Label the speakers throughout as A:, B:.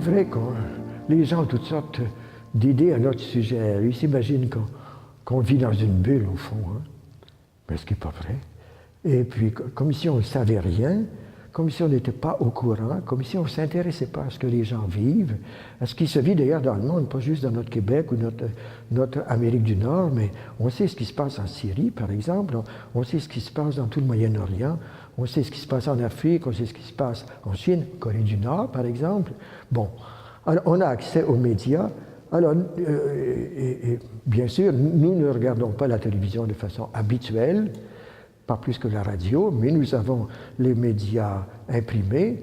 A: vrai que les gens ont toutes sortes d'idées à notre sujet. Ils s'imaginent qu'on vit dans une bulle, au fond. Hein? Mais ce qui n'est pas vrai. Et puis, comme si on ne savait rien, comme si on n'était pas au courant, comme si on ne s'intéressait pas à ce que les gens vivent, à ce qui se vit d'ailleurs dans le monde, pas juste dans notre Québec ou notre Amérique du Nord, mais on sait ce qui se passe en Syrie, par exemple, on sait ce qui se passe dans tout le Moyen-Orient, on sait ce qui se passe en Afrique, on sait ce qui se passe en Chine, Corée du Nord, par exemple. Bon, alors on a accès aux médias. Alors, et bien sûr, nous ne regardons pas la télévision de façon habituelle, pas plus que la radio, mais nous avons les médias imprimés,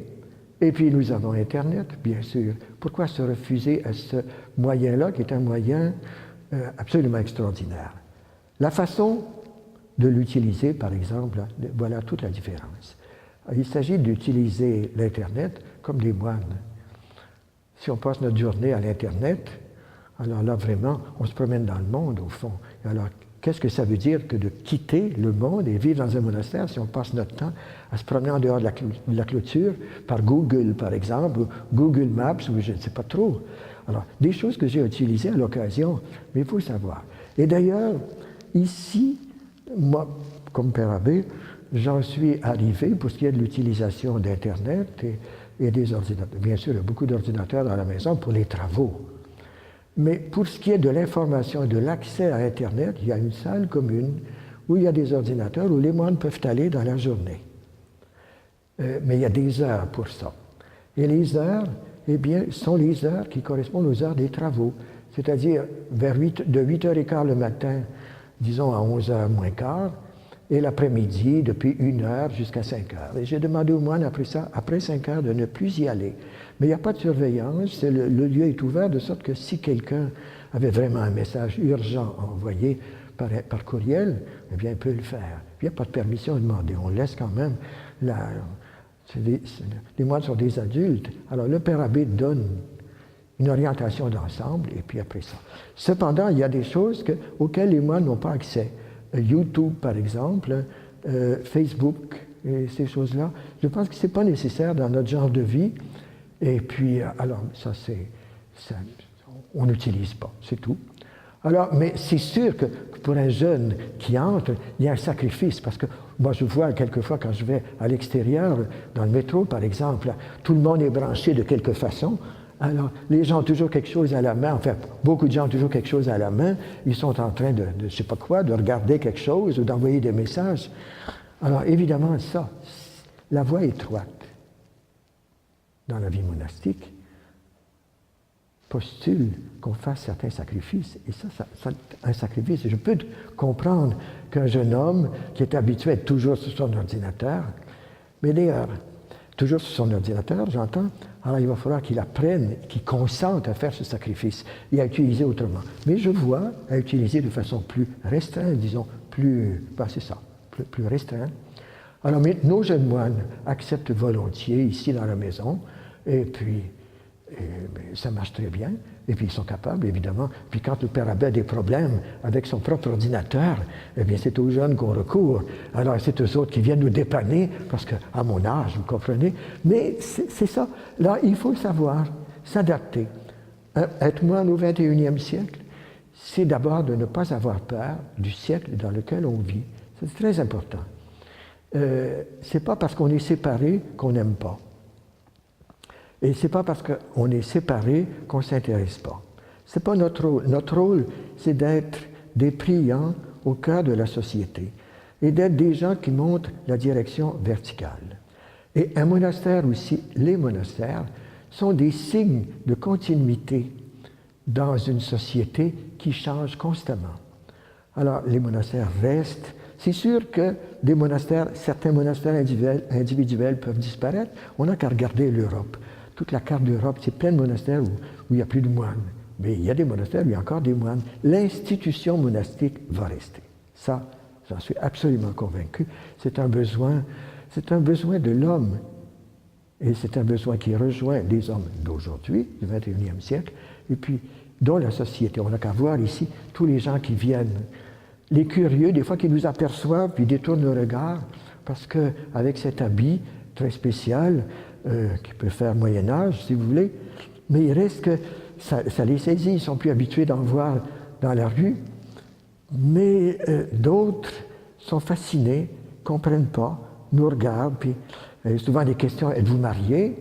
A: et puis nous avons Internet, bien sûr. Pourquoi se refuser à ce moyen-là, qui est un moyen absolument extraordinaire? La façon de l'utiliser, par exemple, voilà toute la différence. Il s'agit d'utiliser l'Internet comme les moines. Si on passe notre journée à l'Internet, alors là, vraiment, on se promène dans le monde, au fond. Et alors, qu'est-ce que ça veut dire que de quitter le monde et vivre dans un monastère si on passe notre temps à se promener en dehors de la clôture, par Google, par exemple, ou Google Maps, ou je ne sais pas trop. Alors, des choses que j'ai utilisées à l'occasion, mais il faut le savoir. Et d'ailleurs, ici, moi, comme Père Abbé, j'en suis arrivé pour ce qui est de l'utilisation d'Internet et des ordinateurs. Bien sûr, il y a beaucoup d'ordinateurs dans la maison pour les travaux. Mais pour ce qui est de l'information et de l'accès à Internet, il y a une salle commune où il y a des ordinateurs où les moines peuvent aller dans la journée. Mais il y a des heures pour ça. Et les heures, eh bien, sont les heures qui correspondent aux heures des travaux. C'est-à-dire de 8h15 le matin, disons à 11h moins quart, et l'après-midi, depuis 1h jusqu'à 5h. Et j'ai demandé aux moines après ça, après 5h, de ne plus y aller. Mais il n'y a pas de surveillance, le lieu est ouvert de sorte que si quelqu'un avait vraiment un message urgent à envoyer par courriel, eh bien, il peut le faire. Il n'y a pas de permission à demander. On laisse quand même les moines sont des adultes. Alors, le Père Abbé donne une orientation d'ensemble, et puis après ça. Cependant, il y a des choses auxquelles les moines n'ont pas accès. YouTube, par exemple, Facebook, et ces choses-là. Je pense que ce n'est pas nécessaire dans notre genre de vie. Et puis, alors, on n'utilise pas, c'est tout. Alors, mais c'est sûr que pour un jeune qui entre, il y a un sacrifice, parce que moi, je vois quelquefois quand je vais à l'extérieur, dans le métro, par exemple, tout le monde est branché de quelque façon. Alors, les gens ont toujours quelque chose à la main, enfin, beaucoup de gens ont toujours quelque chose à la main, ils sont en train de je ne sais pas quoi, de regarder quelque chose ou d'envoyer des messages. Alors, évidemment, ça, la voie étroite dans la vie monastique postule qu'on fasse certains sacrifices. Et ça, un sacrifice. Je peux comprendre qu'un jeune homme qui est habitué à être toujours sur son ordinateur, mais d'ailleurs, toujours sur son ordinateur, j'entends, alors il va falloir qu'il apprenne, qu'il consente à faire ce sacrifice et à utiliser autrement. Mais je vois à utiliser de façon plus restreinte, disons, c'est ça, plus restreinte. Alors, mais nos jeunes moines acceptent volontiers ici dans la maison, et puis ça marche très bien, et puis ils sont capables, évidemment. Puis quand le Père Abbé a des problèmes avec son propre ordinateur, eh bien c'est aux jeunes qu'on recourt. Alors c'est eux autres qui viennent nous dépanner, parce qu'à mon âge, vous comprenez. Mais c'est ça. Là, il faut savoir s'adapter. Être moine au XXIe siècle, c'est d'abord de ne pas avoir peur du siècle dans lequel on vit. C'est très important. C'est pas parce qu'on est séparé qu'on n'aime pas. Et c'est pas parce qu'on est séparé qu'on ne s'intéresse pas. C'est pas notre rôle. Notre rôle, c'est d'être des priants au cœur de la société et d'être des gens qui montrent la direction verticale. Et un monastère aussi, les monastères, sont des signes de continuité dans une société qui change constamment. Alors, les monastères restent. C'est sûr que certains monastères individuels peuvent disparaître. On n'a qu'à regarder l'Europe. Toute la carte d'Europe, c'est plein de monastères où il n'y a plus de moines. Mais il y a des monastères où il y a encore des moines. L'institution monastique va rester. Ça, j'en suis absolument convaincu. C'est un besoin de l'homme. Et c'est un besoin qui rejoint les hommes d'aujourd'hui, du XXIe siècle, et puis dans la société. On n'a qu'à voir ici tous les gens qui viennent. Les curieux, des fois, qui nous aperçoivent, puis détournent le regard, parce qu'avec cet habit très spécial, qui peut faire Moyen-Âge, si vous voulez, mais il reste que ça les saisit, ils sont plus habitués d'en voir dans la rue, mais d'autres sont fascinés, ne comprennent pas, nous regardent, puis souvent des questions, êtes-vous marié?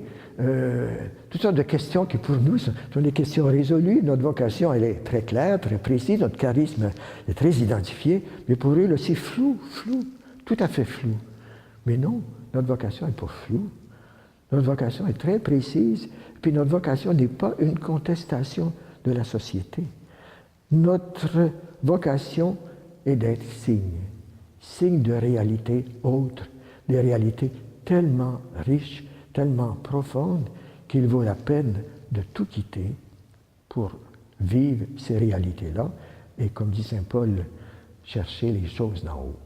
A: Toutes sortes de questions qui pour nous sont des questions résolues. Notre vocation, elle est très claire, très précise, notre charisme est très identifié, mais pour eux, c'est flou, tout à fait flou. Mais non, notre vocation n'est pas floue. Notre vocation est très précise, puis notre vocation n'est pas une contestation de la société. Notre vocation est d'être signe de réalités autres, des réalités tellement riches, tellement profondes, qu'il vaut la peine de tout quitter pour vivre ces réalités-là et, comme dit saint Paul, chercher les choses d'en haut.